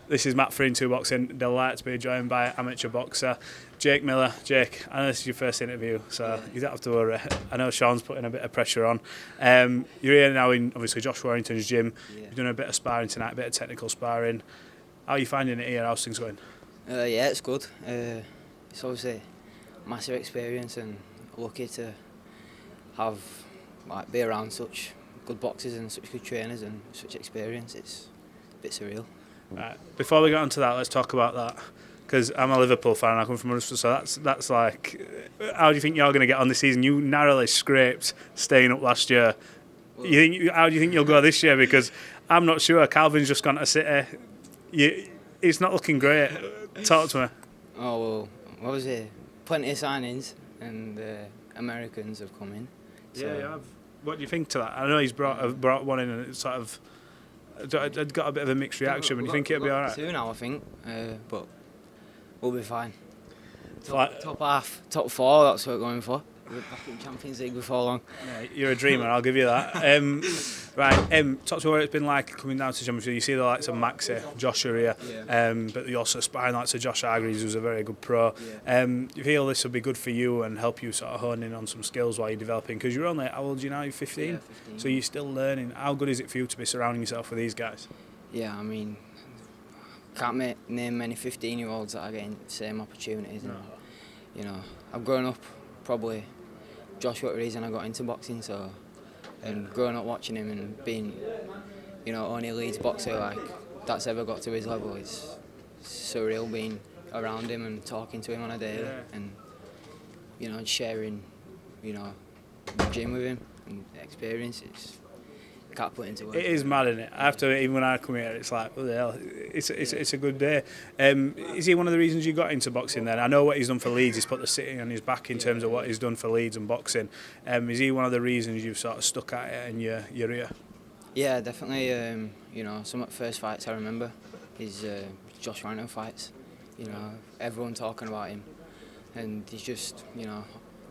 This is Matt for Into Boxing. Delighted to be joined by amateur boxer Jake Miller. Jake, I know this is your first interview, so you don't have to worry. I know Sean's putting a bit of pressure on. You're here now in, obviously, Josh Warrington's gym. Yeah. You're doing a bit of sparring tonight, a bit of technical sparring. How are you finding it here? How's things going? Yeah, it's good. It's obviously a massive experience, and lucky to have be around such good boxers and such good trainers and such experience. It's a bit surreal. Right. Before we get on to that, let's talk about that. Because I'm a Liverpool fan, I come from Huddersfield, so that's like, how do you think you're going to get on this season? You narrowly scraped staying up last year. How do you think you'll go this year? Because I'm not sure. Calvin's just gone to City. It's not looking great. Talk to me. Oh well, what was it? Plenty of signings, and Americans have come in. So. Yeah, you have. What do you think to that? I know he's brought one in, and it's sort of got a bit of a mixed reaction. But do you think it'll be all right? Two now, I think, but we'll be fine. Like, Top half, top four. That's what we're going for. We're back in Champions League before long. Yeah, you're a dreamer, I'll give you that. Talk to me what it's been like coming down to Champions League. You see the likes of Maxi, Josh here, but you also sparring likes of Josh Hargreaves, who's a very good pro. You feel this will be good for you and help you sort of hone in on some skills while you're developing? Because you're only, how old are you now? You're 15? Yeah, 15. So you're still learning. How good is it for you to be surrounding yourself with these guys? Yeah, I mean, can't name many 15-year-olds that are getting the same opportunities. No. And, you know, I've grown up probably. Josh was the reason I got into boxing, so and growing up watching him and being, only a Leeds boxer like that's ever got to his level, it's surreal being around him and talking to him on a daily and sharing, the gym with him and the experience. Can't put into words. It is mad, isn't it? After even when I come here, it's like, what the hell? It's a good day. Is he one of the reasons you got into boxing then? I know what he's done for Leeds. He's put the city on his back in terms of what he's done for Leeds and boxing. Is he one of the reasons you've sort of stuck at it and you're here? Yeah, definitely. Some of the first fights I remember is Josh Warrington fights. Everyone talking about him, and he's just a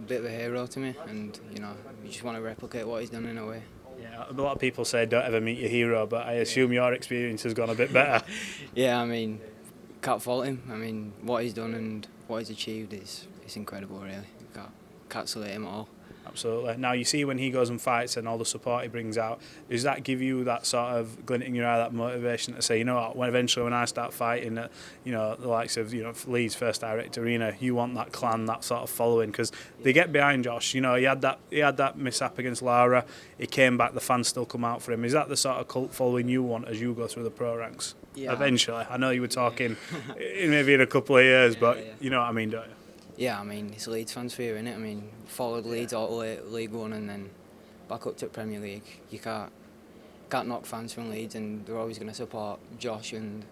bit of a hero to me, and you just want to replicate what he's done in a way. Yeah, a lot of people say don't ever meet your hero, but I assume your experience has gone a bit better. Yeah, I mean, can't fault him. I mean, what he's done and what he's achieved is incredible, really. Can't salute him at all. Absolutely. Now, you see when he goes and fights and all the support he brings out, does that give you that sort of glint in your eye, that motivation to say, you know what, when I start fighting at, the likes of, Leeds First Direct Arena, you want that clan, that sort of following, because they get behind Josh. He had that mishap against Lara. He came back, the fans still come out for him. Is that the sort of cult following you want as you go through the pro ranks? Yeah. Eventually. I know you were talking maybe in a couple of years, but you know what I mean, don't you? Yeah, I mean, it's Leeds fans for you, innit? I mean, followed Leeds all the way to League One and then back up to Premier League. You can't knock fans from Leeds, and they're always going to support Josh and,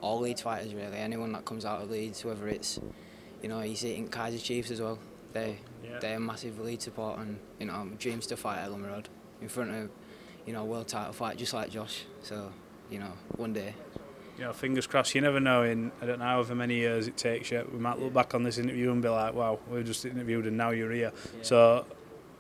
all Leeds fighters, really. Anyone that comes out of Leeds, whether it's, you see it in Kaiser Chiefs as well. They're a massive Leeds support, and, dreams to fight at Ellen Road in front of, world title fight, just like Josh. So, one day. Fingers crossed. You never know. In I don't know however many years it takes you, we might look back on this interview and be like, "Wow, we just interviewed and now you're here." Yeah. So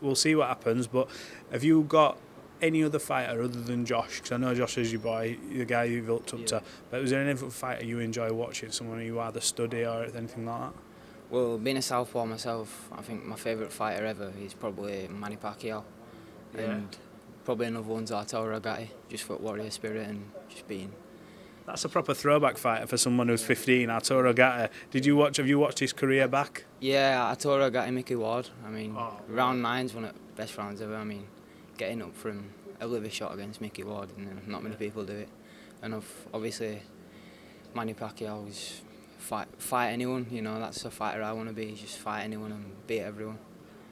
we'll see what happens. But have you got any other fighter other than Josh? Because I know Josh is your boy, the guy you've looked up to. But was there any other fighter you enjoy watching? Someone you either study or anything like that? Well, being a southpaw myself, I think my favourite fighter ever is probably Manny Pacquiao, and probably another one's Arturo Gatti, just for warrior spirit and just being. That's a proper throwback fighter for someone who's 15, Arturo Gatti. Have you watched his career back? Yeah, Arturo Gatti, Mickey Ward. I mean, round 9's one of the best rounds ever. I mean, getting up from a liver shot against Mickey Ward, and not many people do it. And obviously, Manny Pacquiao is fight anyone. That's the fighter I want to be. Just fight anyone and beat everyone.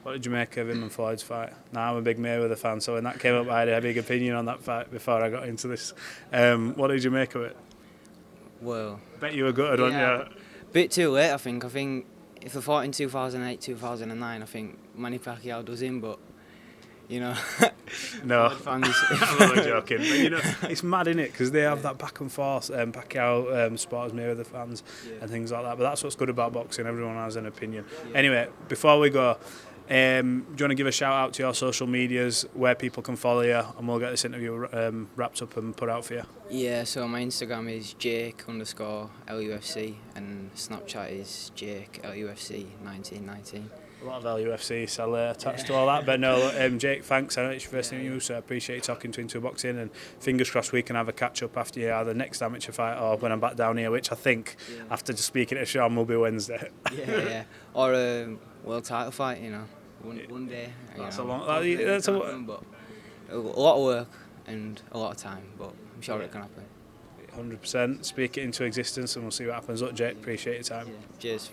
What did you make of him and Floyd's fight? Now I'm a big Mayweather fan, so when that came up, I had a big opinion on that fight before I got into this. What did you make of it? Well, bet you were gutted, weren't you? Bit too late, I think. I think if they fought in 2008, 2009, I think Manny Pacquiao does him, but No, fans. I'm only joking. But it's mad, isn't it? Because they have that back and forth. Pacquiao supporters Mayweather fans and things like that. But that's what's good about boxing. Everyone has an opinion. Anyway, before we go, Do you want to give a shout out to your social medias, where people can follow you, and we'll get this interview wrapped up and put out for you? Yeah, so my Instagram is Jake_LUFC and Snapchat is JakeLUFC1919. A lot of LUFC still attached to all that, but no, Jake, thanks. I know it's your first interview, so I appreciate you talking to Into Boxing, and fingers crossed we can have a catch up after you either next amateur fight or when I'm back down here, which I think after just speaking to Sean will be Wednesday. Yeah, or a world title fight, you know, one day. That's you know, a long. That's a but a lot of work and a lot of time, but I'm sure it can happen. 100%. Speak it into existence, and we'll see what happens. Look, Jake, appreciate your time. Cheers.